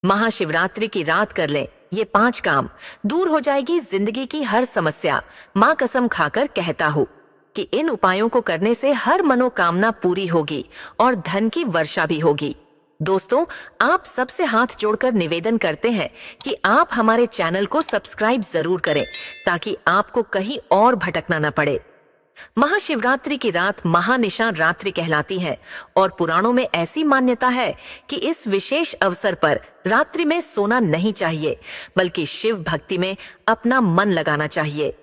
महाशिवरात्रि की रात कर लें ये 5 काम, दूर हो जाएगी जिंदगी की हर समस्या। माँ कसम खाकर कहता हूँ कि इन उपायों को करने से हर मनोकामना पूरी होगी और धन की वर्षा भी होगी। दोस्तों, आप सबसे हाथ जोड़कर निवेदन करते हैं कि आप हमारे चैनल को सब्सक्राइब जरूर करें ताकि आपको कहीं और भटकना न पड़े। महाशिवरात्रि की रात महानिशान रात्रि कहलाती है और पुराणों में ऐसी मान्यता है कि इस विशेष अवसर पर रात्रि में सोना नहीं चाहिए, बल्कि शिव भक्ति में अपना मन लगाना चाहिए।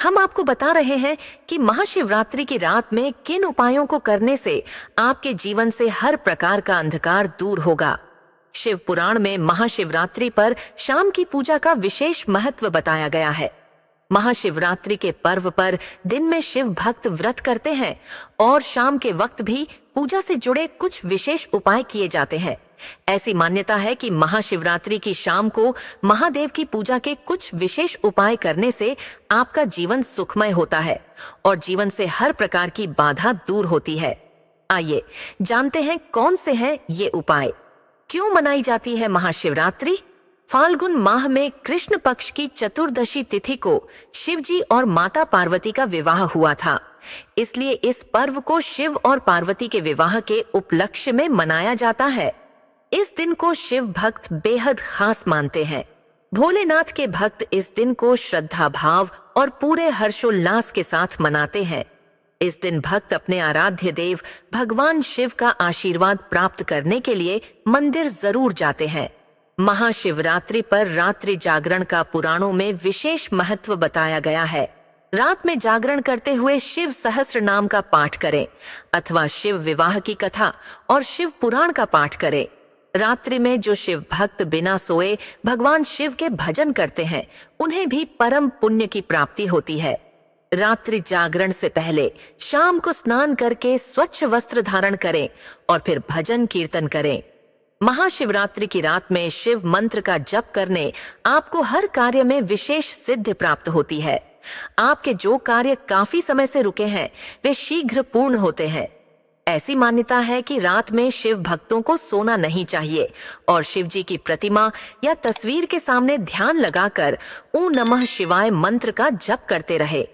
हम आपको बता रहे हैं कि महाशिवरात्रि की रात में किन उपायों को करने से आपके जीवन से हर प्रकार का अंधकार दूर होगा। शिव पुराण में महाशिवरात्रि पर शाम की पूजा का विशेष महत्व बताया गया है। महाशिवरात्रि के पर्व पर दिन में शिव भक्त व्रत करते हैं और शाम के वक्त भी पूजा से जुड़े कुछ विशेष उपाय किए जाते हैं। ऐसी मान्यता है कि महाशिवरात्रि की शाम को महादेव की पूजा के कुछ विशेष उपाय करने से आपका जीवन सुखमय होता है और जीवन से हर प्रकार की बाधा दूर होती है। आइए जानते हैं कौन से हैं ये उपाय। क्यों मनाई जाती है महाशिवरात्रि? फाल्गुन माह में कृष्ण पक्ष की चतुर्दशी तिथि को शिवजी और माता पार्वती का विवाह हुआ था, इसलिए इस पर्व को शिव और पार्वती के विवाह के उपलक्ष्य में मनाया जाता है। इस दिन को शिव भक्त बेहद खास मानते हैं। भोलेनाथ के भक्त इस दिन को श्रद्धा भाव और पूरे हर्षोल्लास के साथ मनाते हैं। इस दिन भक्त अपने आराध्य देव भगवान शिव का आशीर्वाद प्राप्त करने के लिए मंदिर जरूर जाते हैं। महाशिवरात्रि पर रात्रि जागरण का पुराणों में विशेष महत्व बताया गया है। रात में जागरण करते हुए शिव सहस्त्र नाम का पाठ करें अथवा शिव विवाह की कथा और शिव पुराण का पाठ करें। रात्रि में जो शिव भक्त बिना सोए भगवान शिव के भजन करते हैं, उन्हें भी परम पुण्य की प्राप्ति होती है। रात्रि जागरण से पहले शाम को स्नान करके स्वच्छ वस्त्र धारण करें और फिर भजन कीर्तन करें। महाशिवरात्रि की रात में शिव मंत्र का जप करने आपको हर कार्य में विशेष सिद्धि प्राप्त होती है। आपके जो कार्य काफी समय से रुके हैं वे शीघ्र पूर्ण होते हैं। ऐसी मान्यता है कि रात में शिव भक्तों को सोना नहीं चाहिए और शिव जी की प्रतिमा या तस्वीर के सामने ध्यान लगाकर ओम नमः शिवाय मंत्र का जप करते रहे।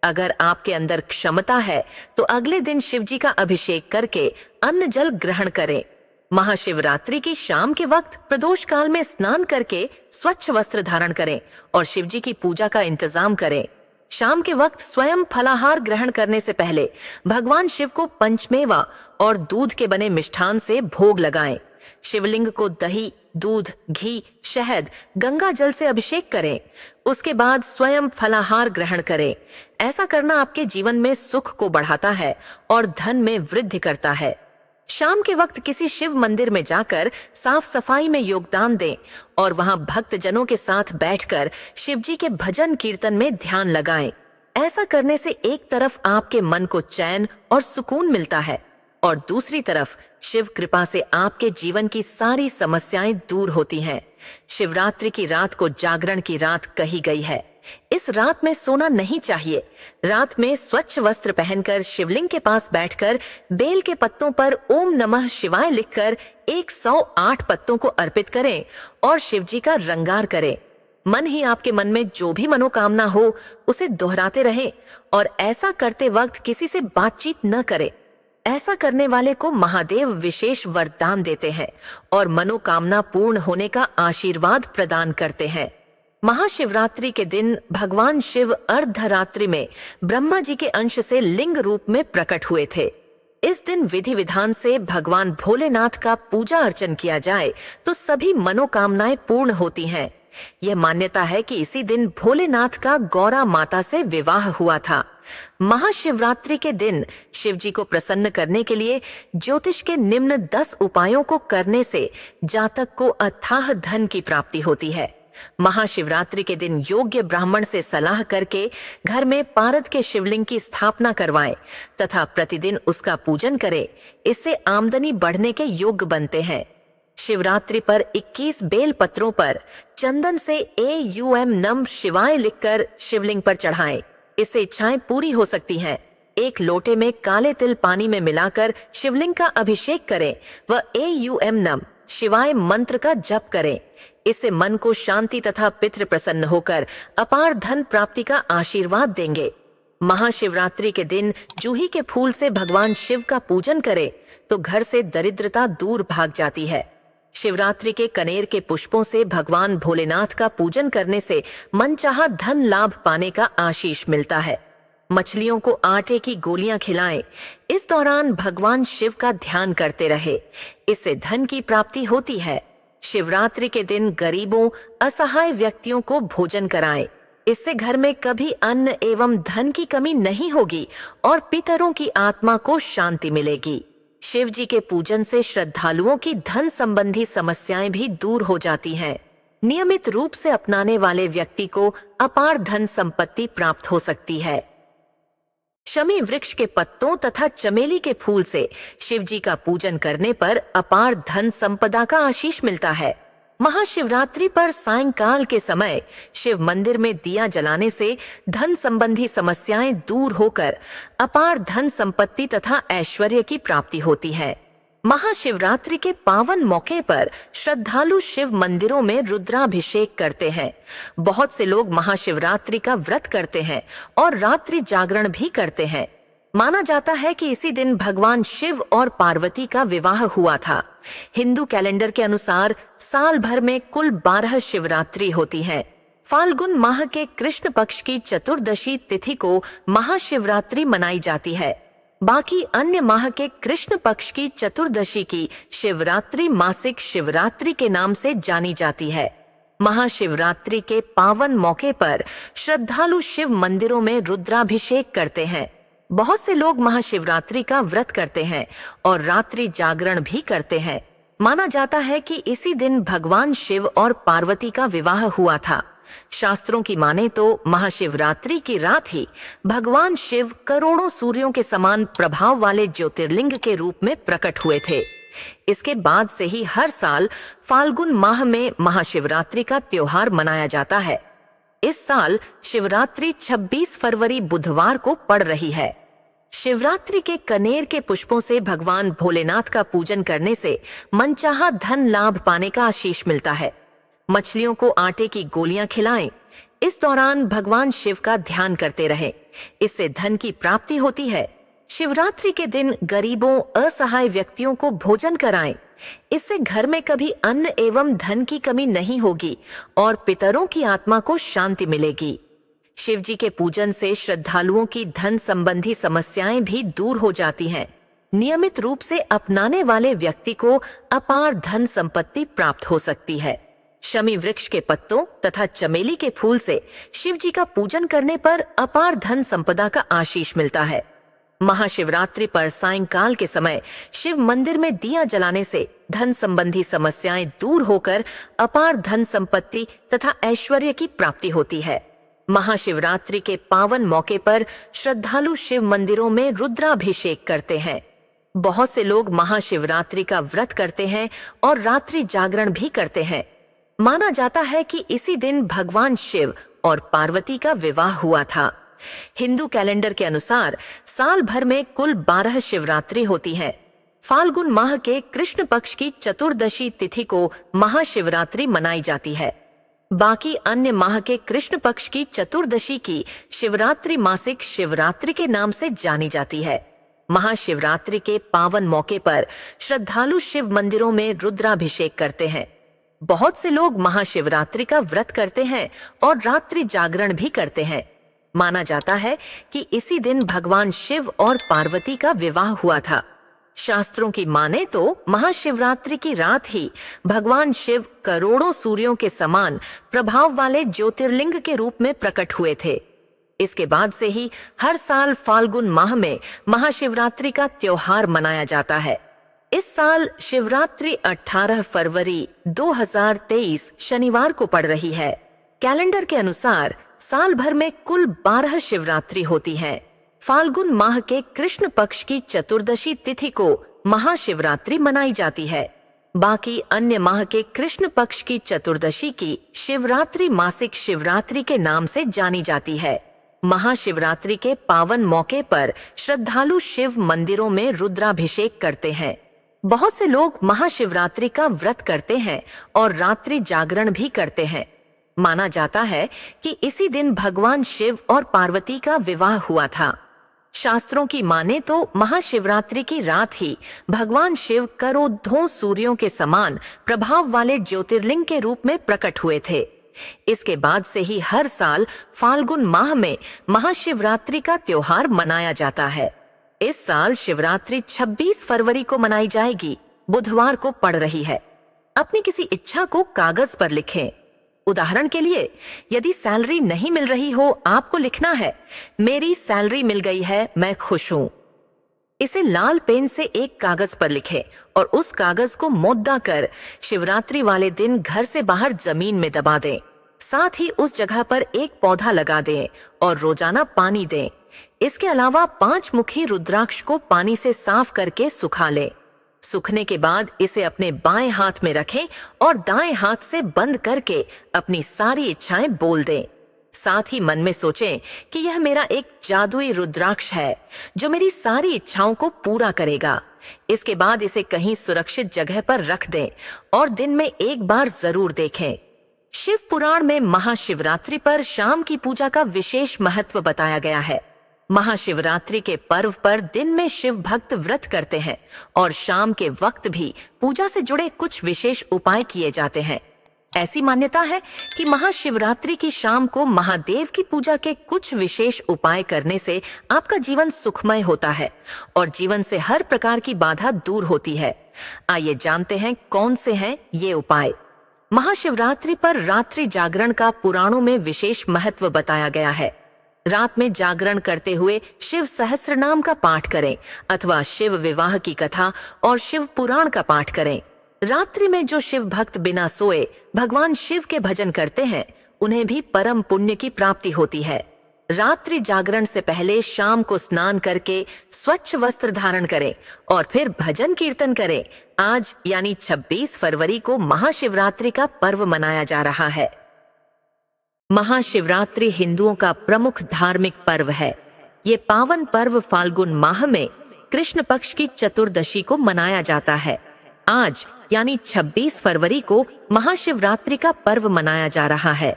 अगर आपके अंदर क्षमता है तो अगले दिन शिव जी का अभिषेक करके अन्न जल ग्रहण करें। महाशिवरात्रि की शाम के वक्त प्रदोष काल में स्नान करके स्वच्छ वस्त्र धारण करें और शिव जी की पूजा का इंतजाम करें। शाम के वक्त स्वयं फलाहार ग्रहण करने से पहले भगवान शिव को पंचमेवा और दूध के बने मिष्ठान से भोग लगाएं। शिवलिंग को दही, दूध, घी, शहद, गंगा जल से अभिषेक करें। उसके बाद स्वयं फलाहार ग्रहण करें। ऐसा करना आपके जीवन में सुख को बढ़ाता है और धन में वृद्धि करता है। शाम के वक्त किसी शिव मंदिर में जाकर साफ सफाई में योगदान दें और वहां भक्त जनों के साथ बैठकर शिव जी के भजन कीर्तन में ध्यान लगाएं। ऐसा करने से एक तरफ आपके मन को चैन और सुकून मिलता है और दूसरी तरफ शिव कृपा से आपके जीवन की सारी समस्याएं दूर होती हैं। शिवरात्रि की रात को जागरण की रात कही गई है। इस रात में सोना नहीं चाहिए। रात में स्वच्छ वस्त्र पहनकर शिवलिंग के पास बैठकर बेल के पत्तों पर ओम नमः शिवाय लिखकर 108 पत्तों को अर्पित करें और शिव जी का रंगार करें। मन ही आपके मन में जो भी मनोकामना हो उसे दोहराते रहें और ऐसा करते वक्त किसी से बातचीत न करें। ऐसा करने वाले को महादेव विशेष वरदान देते हैं और मनोकामना पूर्ण होने का आशीर्वाद प्रदान करते हैं। महाशिवरात्रि के दिन भगवान शिव अर्धरात्रि में ब्रह्मा जी के अंश से लिंग रूप में प्रकट हुए थे। इस दिन विधि विधान से भगवान भोलेनाथ का पूजा अर्चन किया जाए तो सभी मनोकामनाएं पूर्ण होती हैं। यह मान्यता है कि इसी दिन भोलेनाथ का गौरा माता से विवाह हुआ था। महाशिवरात्रि के दिन शिव जी को प्रसन्न करने के लिए ज्योतिष के निम्न 10 उपायों को करने से जातक को अथाह धन की प्राप्ति होती है। महाशिवरात्रि के दिन योग्य ब्राह्मण से सलाह करके घर में पारद के शिवलिंग की स्थापना करवाएं तथा प्रतिदिन उसका पूजन करें। इससे आमदनी बढ़ने के योग्य बनते हैं। शिवरात्रि पर 21 बेल पत्रों पर चंदन से AUM नम शिवाय लिखकर शिवलिंग पर चढ़ाएं। इससे इच्छाएं पूरी हो सकती हैं। एक लोटे में काले तिल पानी में मिलाकर शिवलिंग का अभिषेक करें व AUM नम शिवाय मंत्र का जप करें। इससे मन को शांति तथा पितृ प्रसन्न होकर अपार धन प्राप्ति का आशीर्वाद देंगे। महाशिवरात्रि के दिन जूही के फूल से भगवान शिव का पूजन करें तो घर से दरिद्रता दूर भाग जाती है। शिवरात्रि के कनेर के पुष्पों से भगवान भोलेनाथ का पूजन करने से मनचाहा धन लाभ पाने का आशीष मिलता है। मछलियों को आटे की गोलियां खिलाएं। इस दौरान भगवान शिव का ध्यान करते रहे, इससे धन की प्राप्ति होती है। शिवरात्रि के दिन गरीबों असहाय व्यक्तियों को भोजन कराएं। इससे घर में कभी अन्न एवं धन की कमी नहीं होगी और पितरों की आत्मा को शांति मिलेगी। शिव जी के पूजन से श्रद्धालुओं की धन संबंधी समस्याएं भी दूर हो जाती हैं। नियमित रूप से अपनाने वाले व्यक्ति को अपार धन संपत्ति प्राप्त हो सकती है। शमी वृक्ष के पत्तों तथा चमेली के फूल से शिव जी का पूजन करने पर अपार धन संपदा का आशीष मिलता है। महाशिवरात्रि पर सायंकाल के समय शिव मंदिर में दिया जलाने से धन संबंधी समस्याएं दूर होकर अपार धन संपत्ति तथा ऐश्वर्य की प्राप्ति होती है। महाशिवरात्रि के पावन मौके पर श्रद्धालु शिव मंदिरों में रुद्राभिषेक करते हैं। बहुत से लोग महाशिवरात्रि का व्रत करते हैं और रात्रि जागरण भी करते हैं। माना जाता है कि इसी दिन भगवान शिव और पार्वती का विवाह हुआ था। हिंदू कैलेंडर के अनुसार साल भर में कुल 12 शिवरात्रि होती है। फाल्गुन माह के कृष्ण पक्ष की चतुर्दशी तिथि को महाशिवरात्रि मनाई जाती है। बाकी अन्य माह के कृष्ण पक्ष की चतुर्दशी की शिवरात्रि मासिक शिवरात्रि के नाम से जानी जाती है। महाशिवरात्रि के पावन मौके पर श्रद्धालु शिव मंदिरों में रुद्राभिषेक करते हैं। बहुत से लोग महाशिवरात्रि का व्रत करते हैं और रात्रि जागरण भी करते हैं। माना जाता है कि इसी दिन भगवान शिव और पार्वती का विवाह हुआ था। शास्त्रों की माने तो महाशिवरात्रि की रात ही भगवान शिव करोड़ों सूर्यों के समान प्रभाव वाले ज्योतिर्लिंग के रूप में प्रकट हुए थे। इसके बाद से ही हर साल फाल्गुन माह में महाशिवरात्रि का त्योहार मनाया जाता है। इस साल शिवरात्रि 26 फरवरी बुधवार को पड़ रही है। शिवरात्रि के कनेर के पुष्पों से भगवान भोलेनाथ का पूजन करने से मनचाहा धन लाभ पाने का आशीष मिलता है। मछलियों को आटे की गोलियां खिलाएं। इस दौरान भगवान शिव का ध्यान करते रहें, इससे धन की प्राप्ति होती है। शिवरात्रि के दिन गरीबों असहाय व्यक्तियों को भोजन कराएं। इससे घर में कभी अन्न एवं धन की कमी नहीं होगी और पितरों की आत्मा को शांति मिलेगी। शिव जी के पूजन से श्रद्धालुओं की धन संबंधी समस्याएं भी दूर हो जाती हैं। नियमित रूप से अपनाने वाले व्यक्ति को अपार धन संपत्ति प्राप्त हो सकती है। शमी वृक्ष के पत्तों तथा चमेली के फूल से शिव जी का पूजन करने पर अपार धन संपदा का आशीष मिलता है। महाशिवरात्रि पर सायंकाल के समय शिव मंदिर में दिया जलाने से धन संबंधी समस्याएं दूर होकर अपार धन संपत्ति तथा ऐश्वर्य की प्राप्ति होती है। महाशिवरात्रि के पावन मौके पर श्रद्धालु शिव मंदिरों में रुद्राभिषेक करते हैं। बहुत से लोग महाशिवरात्रि का व्रत करते हैं और रात्रि जागरण भी करते हैं। माना जाता है कि इसी दिन भगवान शिव और पार्वती का विवाह हुआ था। हिंदू कैलेंडर के अनुसार साल भर में कुल 12 शिवरात्रि होती है। फाल्गुन माह के कृष्ण पक्ष की चतुर्दशी तिथि को महाशिवरात्रि मनाई जाती है। बाकी अन्य माह के कृष्ण पक्ष की चतुर्दशी की शिवरात्रि मासिक शिवरात्रि के नाम से जानी जाती है। महाशिवरात्रि के पावन मौके पर श्रद्धालु शिव मंदिरों में रुद्राभिषेक करते हैं। बहुत से लोग महाशिवरात्रि का व्रत करते हैं और रात्रि जागरण भी करते हैं। माना जाता है कि इसी दिन भगवान शिव और पार्वती का विवाह हुआ था। शास्त्रों की माने तो महाशिवरात्रि की रात ही भगवान शिव करोड़ों सूर्यों के समान प्रभाव वाले ज्योतिर्लिंग के रूप में प्रकट हुए थे। इसके बाद से ही हर साल फाल्गुन माह में महाशिवरात्रि का त्योहार मनाया जाता है। इस साल शिवरात्रि 18 फरवरी 2023 शनिवार को पड़ रही है। कैलेंडर के अनुसार साल भर में कुल 12 शिवरात्रि होती है। फाल्गुन माह के कृष्ण पक्ष की चतुर्दशी तिथि को महाशिवरात्रि मनाई जाती है। बाकी अन्य माह के कृष्ण पक्ष की चतुर्दशी की शिवरात्रि मासिक शिवरात्रि के नाम से जानी जाती है। महाशिवरात्रि के पावन मौके पर श्रद्धालु शिव मंदिरों में रुद्राभिषेक करते हैं। बहुत से लोग महाशिवरात्रि का व्रत करते हैं और रात्रि जागरण भी करते हैं। माना जाता है कि इसी दिन भगवान शिव और पार्वती का विवाह हुआ था। शास्त्रों की माने तो महाशिवरात्रि की रात ही भगवान शिव करोड़ों सूर्यों के समान प्रभाव वाले ज्योतिर्लिंग के रूप में प्रकट हुए थे। इसके बाद से ही हर साल फाल्गुन माह में महाशिवरात्रि का त्योहार मनाया जाता है। इस साल शिवरात्रि 26 फरवरी को मनाई जाएगी, बुधवार को पड़ रही है। अपनी किसी इच्छा को कागज पर लिखें। उदाहरण के लिए, यदि सैलरी नहीं मिल रही हो, आपको लिखना है, मेरी सैलरी मिल गई है, मैं खुश हूं। इसे लाल पेन से एक कागज पर लिखें और उस कागज को मोद्दा कर शिवरात्रि वाले दिन घर से बाहर जमीन में दबा दें। साथ ही उस जगह पर एक पौधा लगा दें और रोजाना पानी दें। इसके अलावा 5 मुखी रुद्राक्ष को पानी से साफ करके सुखा लें। सूखने के बाद इसे अपने बाएं हाथ में रखें और दाएं हाथ से बंद करके अपनी सारी इच्छाएं बोल दें। साथ ही मन में सोचें कि यह मेरा एक जादुई रुद्राक्ष है जो मेरी सारी इच्छाओं को पूरा करेगा। इसके बाद इसे कहीं सुरक्षित जगह पर रख दें और दिन में एक बार जरूर देखें। शिव पुराण में महाशिवरात्रि पर शाम की पूजा का विशेष महत्व बताया गया है। महाशिवरात्रि के पर्व पर दिन में शिव भक्त व्रत करते हैं और शाम के वक्त भी पूजा से जुड़े कुछ विशेष उपाय किए जाते हैं। ऐसी मान्यता है कि महाशिवरात्रि की शाम को महादेव की पूजा के कुछ विशेष उपाय करने से आपका जीवन सुखमय होता है और जीवन से हर प्रकार की बाधा दूर होती है। आइए जानते हैं कौन से हैं ये उपाय। महाशिवरात्रि पर रात्रि जागरण का पुराणों में विशेष महत्व बताया गया है। रात में जागरण करते हुए शिव सहस्त्र नाम का पाठ करें अथवा शिव विवाह की कथा और शिव पुराण का पाठ करें। रात्रि में जो शिव भक्त बिना सोए भगवान शिव के भजन करते हैं, उन्हें भी परम पुण्य की प्राप्ति होती है। रात्रि जागरण से पहले शाम को स्नान करके स्वच्छ वस्त्र धारण करें और फिर भजन कीर्तन करें। आज यानी 26 फरवरी को महाशिवरात्रि का पर्व मनाया जा रहा है। महाशिवरात्रि हिंदुओं का प्रमुख धार्मिक पर्व है। ये पावन पर्व फाल्गुन माह में कृष्ण पक्ष की चतुर्दशी को मनाया जाता है। आज यानी 26 फरवरी को महाशिवरात्रि का पर्व मनाया जा रहा है।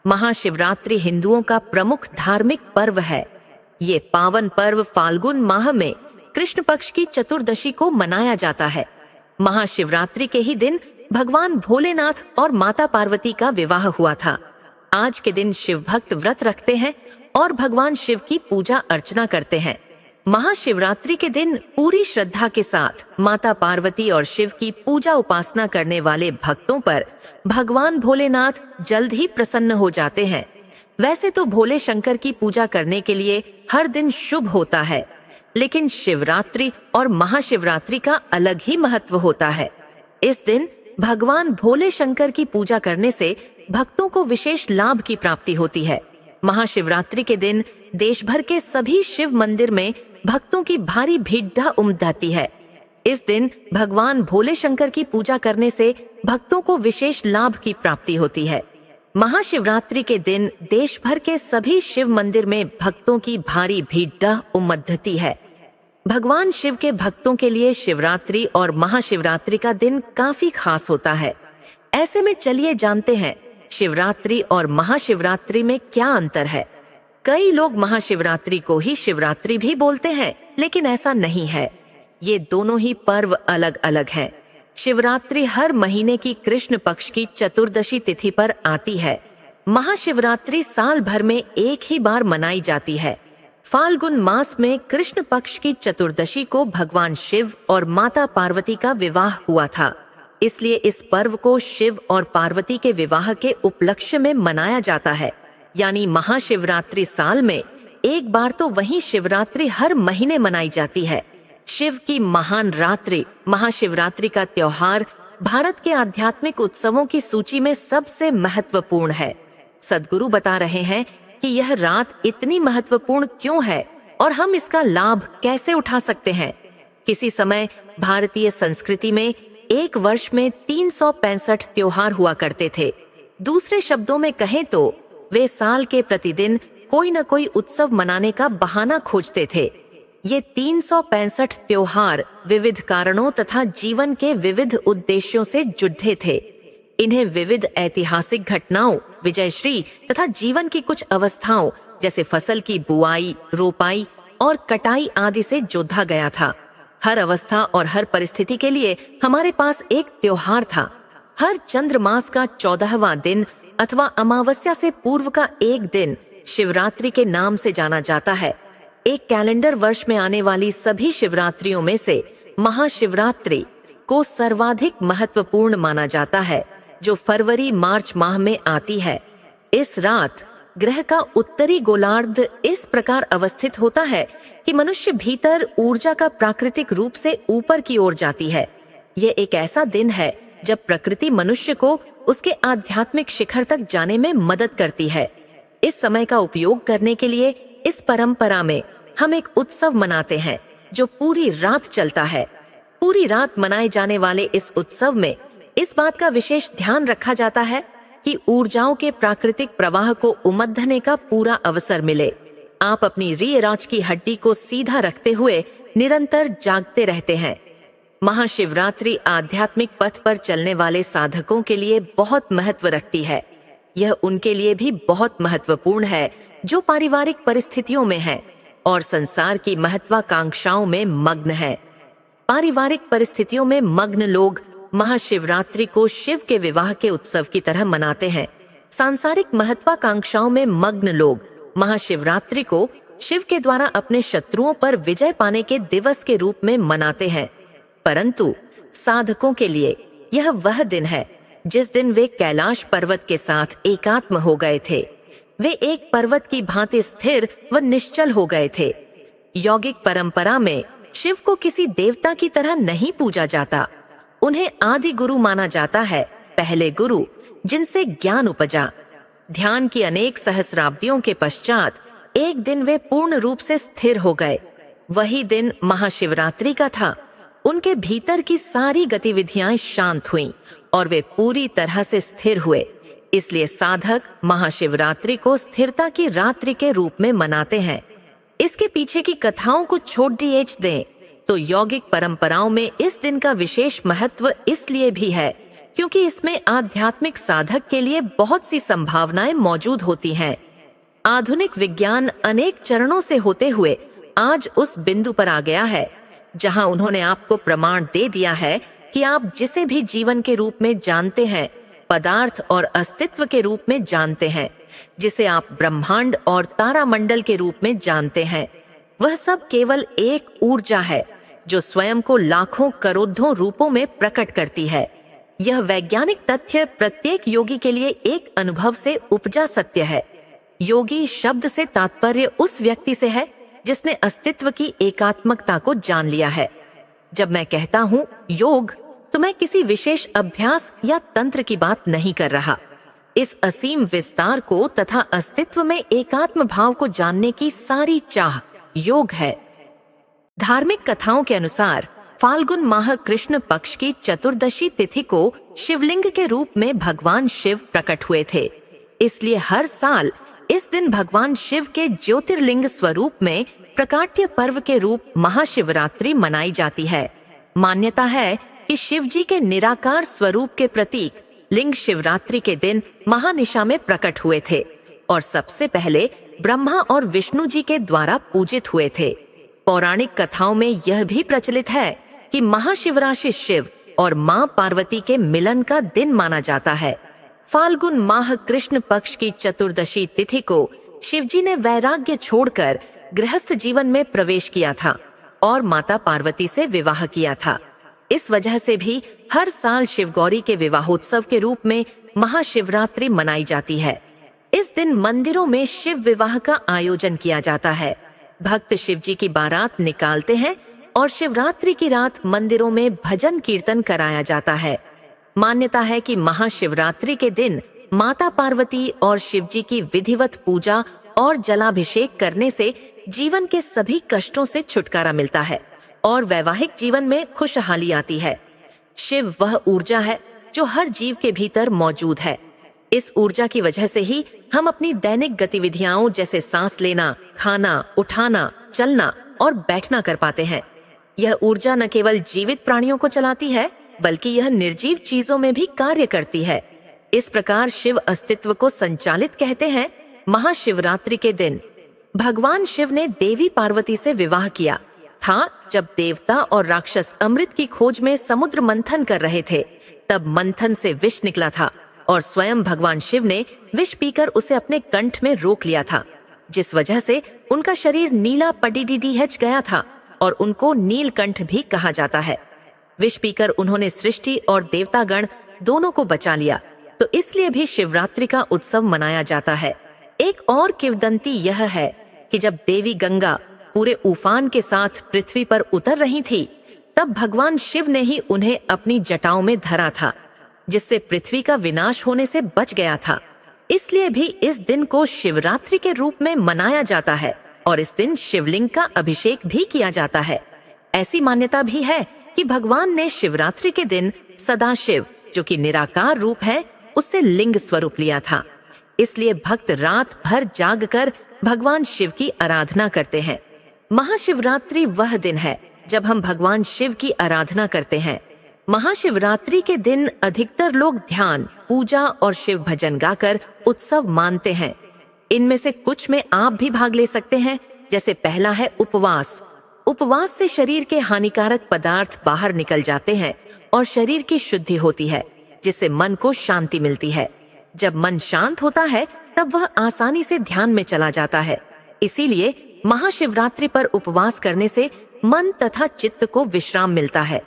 महाशिवरात्रि हिंदुओं का प्रमुख धार्मिक पर्व है। ये पावन पर्व फाल्गुन माह में कृष्ण पक्ष की चतुर्दशी को मनाया जाता है। महाशिवरात्रि के ही दिन भगवान भोलेनाथ और माता पार्वती का विवाह हुआ था। आज के दिन शिव भक्त व्रत रखते हैं और भगवान शिव की पूजा अर्चना करते हैं। महाशिवरात्रि के दिन पूरी श्रद्धा के साथ माता पार्वती और शिव की पूजा उपासना करने वाले भक्तों पर भगवान भोलेनाथ जल्द ही प्रसन्न हो जाते हैं। वैसे तो भोले शंकर की पूजा करने के लिए हर दिन शुभ होता है, लेकिन शिवरात्रि और महाशिवरात्रि का अलग ही महत्व होता है। इस दिन भगवान भोले शंकर की पूजा करने से भक्तों को विशेष लाभ की प्राप्ति होती है। महाशिवरात्रि के दिन देश भर के सभी शिव मंदिर में भक्तों की भारी भीड़ उमड़ती है। इस दिन भगवान भोले शंकर की पूजा करने से भक्तों को विशेष लाभ की प्राप्ति होती है। महाशिवरात्रि के दिन देश भर के सभी शिव मंदिर में भक्तों की भारी भीड़ उमड़ती है। भगवान शिव के भक्तों के लिए शिवरात्रि और महाशिवरात्रि का दिन काफी खास होता है। ऐसे में चलिए जानते हैं शिवरात्रि और महाशिवरात्रि में क्या अंतर है। कई लोग महाशिवरात्रि को ही शिवरात्रि भी बोलते हैं, लेकिन ऐसा नहीं है। ये दोनों ही पर्व अलग अलग हैं। शिवरात्रि हर महीने की कृष्ण पक्ष की चतुर्दशी तिथि पर आती है। महाशिवरात्रि साल भर में एक ही बार मनाई जाती है। फाल्गुन मास में कृष्ण पक्ष की चतुर्दशी को भगवान शिव और माता पार्वती का विवाह हुआ था, इसलिए इस पर्व को शिव और पार्वती के विवाह के उपलक्ष्य में मनाया जाता है। यानी महाशिवरात्रि साल में एक बार तो वहीं शिवरात्रि हर महीने मनाई जाती है। शिव की महान रात्रि महाशिवरात्रि का त्योहार भारत के आध्यात्मिक उत्सवों की सूची में सबसे महत्वपूर्ण है। सद्गुरु बता रहे हैं कि यह रात इतनी महत्वपूर्ण क्यों है और हम इसका लाभ कैसे उठा सकते हैं। किसी समय भारतीय संस्कृति में एक वर्ष में 365 त्योहार हुआ करते थे। दूसरे शब्दों में कहें तो वे साल के प्रतिदिन कोई न कोई उत्सव मनाने का बहाना खोजते थे। ये 365 त्योहार विविध कारणों तथा जीवन के विविध उद्देश्यों से जुड़े थे। इन्हें विविध ऐतिहासिक घटनाओं, विजयश्री तथा जीवन की कुछ अवस्थाओं जैसे फसल की बुआई, रोपाई और कटाई आदि से जोड़ा गया था। हर अवस्था और हर परिस्थिति के लिए हमारे पास एक त्योहार था। हर चंद्र मास का 14वां दिन अथवा अमावस्या से पूर्व का एक दिन शिवरात्रि के नाम से जाना जाता है। एक कैलेंडर वर्ष में आने वाली सभी शिवरात्रियों में से महाशिवरात्रि को सर्वाधिक महत्वपूर्ण माना जाता है, जो फरवरी मार्च माह में आती है। इस रात ग्रह का उत्तरी गोलार्ध इस प्रकार अवस्थित होता है कि मनुष्य भीतर ऊर्जा का प्राकृतिक रूप से ऊपर की ओर जाती है। यह एक ऐसा दिन है जब प्रकृति मनुष्य को उसके आध्यात्मिक शिखर तक जाने में मदद करती है। इस समय का उपयोग करने के लिए इस परंपरा में हम एक उत्सव मनाते हैं जो पूरी रात चलता है। पूरी रात मनाए जाने वाले इस उत्सव में इस बात का विशेष ध्यान रखा जाता है कि ऊर्जाओं के प्राकृतिक प्रवाह को उमड़ने का पूरा अवसर मिले। आप अपनी रीढ़ राज की हड्डी को सीधा रखते हुए निरंतर जागते रहते हैं। महाशिवरात्रि आध्यात्मिक पथ पर चलने वाले साधकों के लिए बहुत महत्व रखती है। यह उनके लिए भी बहुत महत्वपूर्ण है जो पारिवारिक परिस्थितियों में है और संसार की महत्वाकांक्षाओं में मग्न है। पारिवारिक परिस्थितियों में मग्न लोग महाशिवरात्रि को शिव के विवाह के उत्सव की तरह मनाते हैं। सांसारिक महत्वाकांक्षाओं में मग्न लोग महाशिवरात्रि को शिव के द्वारा अपने शत्रुओं पर विजय पाने के दिवस के रूप में मनाते हैं। परंतु साधकों के लिए यह वह दिन है जिस दिन वे कैलाश पर्वत के साथ एकात्म हो गए थे। वे एक पर्वत की भांति स्थिर व निश्चल हो गए थे। यौगिक परंपरा में शिव को किसी देवता की तरह नहीं पूजा जाता। उन्हें आदि गुरु माना जाता है, पहले गुरु जिनसे ज्ञान उपजा। ध्यान की अनेक सहस्राब्दियों के पश्चात एक दिन वे पूर्ण रूप से स्थिर हो गए। वही दिन महाशिवरात्रि का था। उनके भीतर की सारी गतिविधियां शांत हुईं और वे पूरी तरह से स्थिर हुए। इसलिए साधक महाशिवरात्रि को स्थिरता की रात्रि के रूप में मनाते हैं। इसके पीछे की कथाओं को छोड़ दें तो यौगिक परंपराओं में इस दिन का विशेष महत्व इसलिए भी है क्योंकि इसमें आध्यात्मिक साधक के लिए बहुत सी संभावनाएं मौजूद होती हैं। आधुनिक विज्ञान अनेक चरणों से होते हुए आज उस बिंदु पर आ गया है जहां उन्होंने आपको प्रमाण दे दिया है कि आप जिसे भी जीवन के रूप में जानते हैं, पदार्थ और अस्तित्व के रूप में जानते हैं, जिसे आप ब्रह्मांड और तारामंडल के रूप में जानते हैं, वह सब केवल एक ऊर्जा है जो स्वयं को लाखों करोड़ों रूपों में प्रकट करती है। यह वैज्ञानिक तथ्य प्रत्येक योगी के लिए एक अनुभव से उपजा सत्य है। योगी शब्द से तात्पर्य उस व्यक्ति से है जिसने अस्तित्व की एकात्मकता को जान लिया है। जब मैं कहता हूँ योग, तो मैं किसी विशेष अभ्यास या तंत्र की बात नहीं कर रहा। इस असीम विस्तार को तथा अस्तित्व में एकात्म भाव को जानने की सारी चाह योग है। धार्मिक कथाओं के अनुसार फाल्गुन माह कृष्ण पक्ष की चतुर्दशी तिथि को शिवलिंग के रूप में भगवान शिव प्रकट हुए थे। इसलिए हर साल इस दिन भगवान शिव के ज्योतिर्लिंग स्वरूप में प्रकाट्य पर्व के रूप महाशिवरात्रि मनाई जाती है। मान्यता है कि शिव जी के निराकार स्वरूप के प्रतीक लिंग शिवरात्रि के दिन महानिशा में प्रकट हुए थे और सबसे पहले ब्रह्मा और विष्णु जी के द्वारा पूजित हुए थे। पौराणिक कथाओं में यह भी प्रचलित है कि महाशिवरात्रि शिव और मां पार्वती के मिलन का दिन माना जाता है। फाल्गुन माह कृष्ण पक्ष की चतुर्दशी तिथि को शिवजी ने वैराग्य छोड़कर गृहस्थ जीवन में प्रवेश किया था और माता पार्वती से विवाह किया था। इस वजह से भी हर साल शिवगौरी के विवाहोत्सव के रूप में महाशिवरात्रि मनाई जाती है। इस दिन मंदिरों में शिव विवाह का आयोजन किया जाता है। भक्त शिवजी की बारात निकालते हैं और शिवरात्रि की रात मंदिरों में भजन कीर्तन कराया जाता है। मान्यता है कि महाशिवरात्रि के दिन माता पार्वती और शिवजी की विधिवत पूजा और जलाभिषेक करने से जीवन के सभी कष्टों से छुटकारा मिलता है और वैवाहिक जीवन में खुशहाली आती है। शिव वह ऊर्जा है जो हर जीव के भीतर मौजूद है। इस ऊर्जा की वजह से ही हम अपनी दैनिक गतिविधियों जैसे सांस लेना, खाना, उठाना, चलना और बैठना कर पाते हैं। यह ऊर्जा न केवल जीवित प्राणियों को चलाती है, बल्कि यह निर्जीव चीजों में भी कार्य करती है। इस प्रकार शिव अस्तित्व को संचालित कहते हैं। महाशिवरात्रि के दिन भगवान शिव ने देवी पार्वती से विवाह किया था। जब देवता और राक्षस अमृत की खोज में समुद्र मंथन कर रहे थे, तब मंथन से विष निकला था और स्वयं भगवान शिव ने विष पीकर उसे अपने कंठ में रोक लिया था, जिस वजह से उनका शरीर नीला पडीडीडीएच गया था और उनको नीलकंठ भी कहा जाता है। विष पीकर उन्होंने सृष्टि और देवतागण दोनों को बचा लिया, तो इसलिए भी शिवरात्रि का उत्सव मनाया जाता है। एक और किंवदंती यह है कि जब देवी गंगा पूरे उफान के साथ पृथ्वी पर उतर रही थी, तब भगवान शिव ने ही उन्हें अपनी जटाओं में धरा था, जिससे पृथ्वी का विनाश होने से बच गया था। इसलिए भी इस दिन को शिवरात्रि के रूप में मनाया जाता है और इस दिन शिवलिंग का अभिषेक भी किया जाता है। ऐसी मान्यता भी है कि भगवान ने शिवरात्रि के दिन सदाशिव, जो कि निराकार रूप है, उससे लिंग स्वरूप लिया था। इसलिए भक्त रात भर जागकर भगवान शिव की आराधना करते हैं। महाशिवरात्रि वह दिन है जब हम भगवान शिव की आराधना करते हैं। महाशिवरात्रि के दिन अधिकतर लोग ध्यान, पूजा और शिव भजन गाकर उत्सव मानते हैं। इनमें से कुछ में आप भी भाग ले सकते हैं। जैसे पहला है उपवास। उपवास से शरीर के हानिकारक पदार्थ बाहर निकल जाते हैं और शरीर की शुद्धि होती है, जिससे मन को शांति मिलती है। जब मन शांत होता है, तब वह आसानी से ध्यान में चला जाता है। इसीलिए महाशिवरात्रि पर उपवास करने से मन तथा चित्त को विश्राम मिलता है।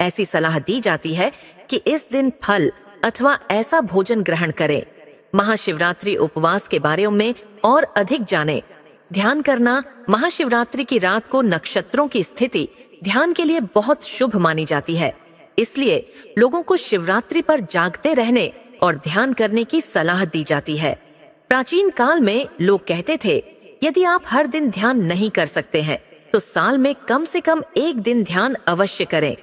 ऐसी सलाह दी जाती है कि इस दिन फल अथवा ऐसा भोजन ग्रहण करें। महाशिवरात्रि उपवास के बारे में और अधिक जानें। ध्यान करना। महाशिवरात्रि की रात को नक्षत्रों की स्थिति ध्यान के लिए बहुत शुभ मानी जाती है। इसलिए लोगों को शिवरात्रि पर जागते रहने और ध्यान करने की सलाह दी जाती है। प्राचीन काल में लोग कहते थे, यदि आप हर दिन ध्यान नहीं कर सकते हैं, तो साल में कम से कम एक दिन ध्यान अवश्य करें।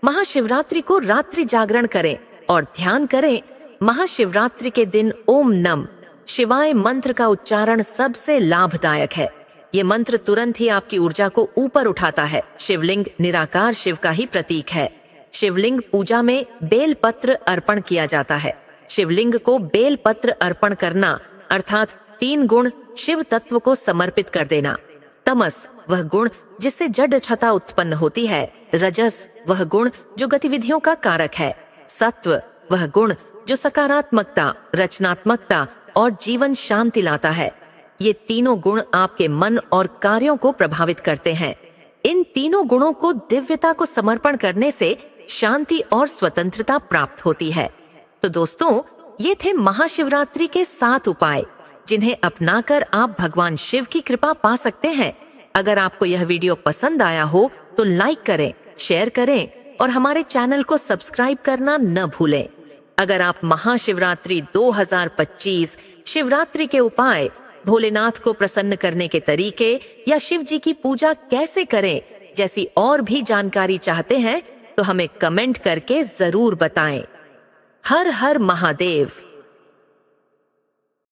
महाशिवरात्रि को रात्रि जागरण करें और ध्यान करें। महाशिवरात्रि के दिन ओम नम शिवाय मंत्र का उच्चारण सबसे लाभदायक है। ये मंत्र तुरंत ही आपकी ऊर्जा को ऊपर उठाता है। शिवलिंग निराकार शिव का ही प्रतीक है। शिवलिंग पूजा में बेल पत्र अर्पण किया जाता है। शिवलिंग को बेल पत्र अर्पण करना अर्थात 3 गुण शिव तत्व को समर्पित कर देना। तमस वह गुण जिससे जड़ छता उत्पन्न होती है। रजस वह गुण जो गतिविधियों का कारक है। सत्व वह गुण जो सकारात्मकता, रचनात्मकता और जीवन शांति लाता है। ये तीनों गुण आपके मन और कार्यों को प्रभावित करते हैं। इन तीनों गुणों को दिव्यता को समर्पण करने से शांति और स्वतंत्रता प्राप्त होती है। तो दोस्तों, ये थे महाशिवरात्रि के 7 उपाय, जिन्हें अपनाकर आप भगवान शिव की कृपा पा सकते हैं। अगर आपको यह वीडियो पसंद आया हो तो लाइक करें, शेयर करें और हमारे चैनल को सब्सक्राइब करना न भूलें। अगर आप महाशिवरात्रि 2025 शिवरात्रि के उपाय, भोलेनाथ को प्रसन्न करने के तरीके या शिव जी की पूजा कैसे करें जैसी और भी जानकारी चाहते हैं, तो हमें कमेंट करके जरूर बताएं। हर हर महादेव।